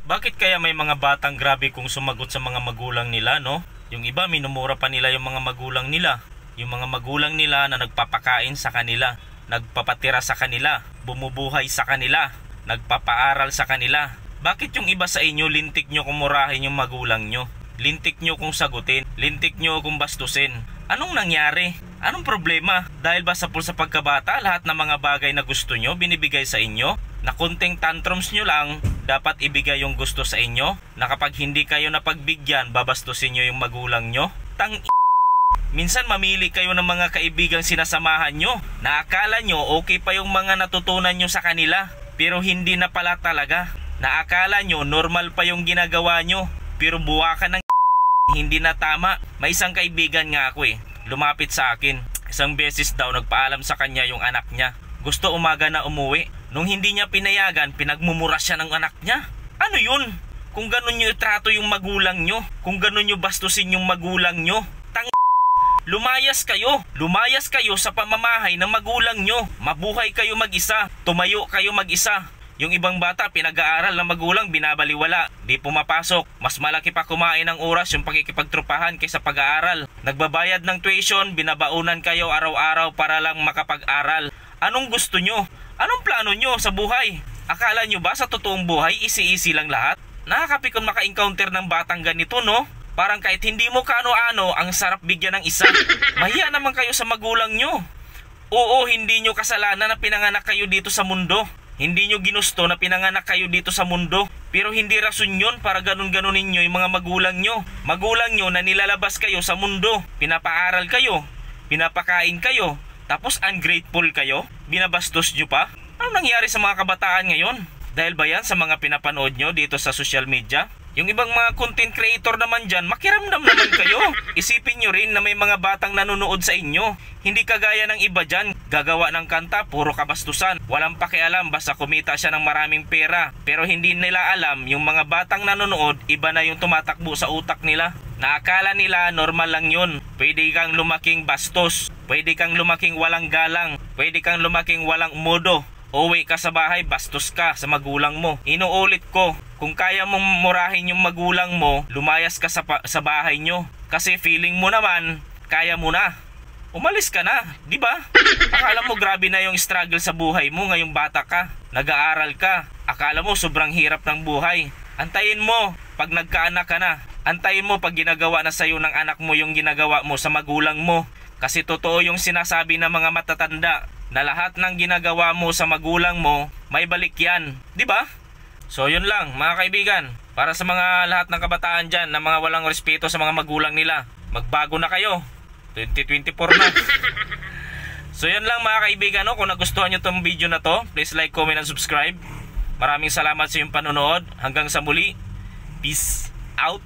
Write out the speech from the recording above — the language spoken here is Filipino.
Bakit kaya may mga batang grabe kung sumagot sa mga magulang nila, no? Yung iba minumura pa nila yung mga magulang nila. Yung mga magulang nila na nagpapakain sa kanila, nagpapatira sa kanila, bumubuhay sa kanila, nagpapaaral sa kanila. Bakit yung iba sa inyo lintik nyo kumurahin yung magulang nyo? Lintik nyo kung sagutin, lintik nyo kung bastusin. Anong nangyari? Anong problema? Dahil ba sa pagkabata lahat ng mga bagay na gusto nyo binibigay sa inyo? Na kunting tantrums nyo lang dapat ibigay yung gusto sa inyo? Na kapag hindi kayo napagbigyan babastusin nyo yung magulang nyo? Minsan mamili kayo ng mga kaibigang sinasamahan nyo na akala nyo okay pa yung mga natutunan nyo sa kanila, pero hindi na pala talaga. Na akala nyo normal pa yung ginagawa nyo, pero buwakan ng hindi na tama. May isang kaibigan nga ako lumapit sa akin. Isang beses daw nagpaalam sa kanya yung anak niya. Gusto umaga na umuwi. Nung hindi niya pinayagan, pinagmumura siya ng anak niya. Ano yun? Kung ganun nyo itrato yung magulang nyo, kung ganun nyo bastusin yung magulang nyo, lumayas kayo sa pamamahay ng magulang nyo. Mabuhay kayo mag-isa, tumayo kayo mag-isa. Yung ibang bata pinag-aaral ng magulang binabaliwala, di pumapasok. Mas malaki pa kumain ng oras yung pakikipagtrupahan kaysa pag-aaral. Nagbabayad ng tuition, binabaunan kayo araw-araw para lang makapag-aral. Anong gusto nyo? Anong plano nyo sa buhay? Akala nyo ba sa totoong buhay easy-easy lang lahat? Nakakapikon maka-encounter ng batang ganito, no? Parang kahit hindi mo kaano-ano, ang sarap bigyan ng isa. Mahiya naman kayo sa magulang nyo. Oo, hindi nyo kasalanan na pinanganak kayo dito sa mundo. Hindi nyo ginusto na pinanganak kayo dito sa mundo. Pero hindi rason yun para ganun-ganunin nyo yung mga magulang nyo. Magulang nyo na nilalabas kayo sa mundo. Pinapaaral kayo, pinapakain kayo, tapos ungrateful kayo, binabastos nyo pa. Ano nangyari sa mga kabataan ngayon? Dahil ba yan sa mga pinapanood nyo dito sa social media? Yung ibang mga content creator naman dyan, makiramdam naman kayo. Isipin nyo rin na may mga batang nanonood sa inyo. Hindi kagaya ng iba dyan, gagawa ng kanta, puro kabastusan. Walang pakialam, basta kumita siya ng maraming pera. Pero hindi nila alam, yung mga batang nanonood, iba na yung tumatakbo sa utak nila. Naakala nila normal lang yun. Pwede kang lumaking bastos, pwede kang lumaking walang galang, pwede kang lumaking walang modo. Uwi ka sa bahay, bastos ka sa magulang mo. Inuulit ko, kung kaya mong murahin yung magulang mo, lumayas ka sa bahay nyo. Kasi feeling mo naman, kaya mo na. Umalis ka na, di ba? Akala mo grabe na yung struggle sa buhay mo ngayong bata ka. Nag-aaral ka. Akala mo sobrang hirap ng buhay. Antayin mo pag nagkaanak ka na. Antayin mo pag ginagawa na sa'yo ng anak mo yung ginagawa mo sa magulang mo. Kasi totoo yung sinasabi ng mga matatanda na lahat ng ginagawa mo sa magulang mo, may balik yan. Di ba? So yun lang mga kaibigan. Para sa mga lahat ng kabataan dyan na mga walang respeto sa mga magulang nila, magbago na kayo. 2024 na. So yun lang mga kaibigan, no? Kung nagustuhan nyo itong video na to, please like, comment, and subscribe. Maraming salamat sa iyong panonood. Hanggang sa muli. Peace out.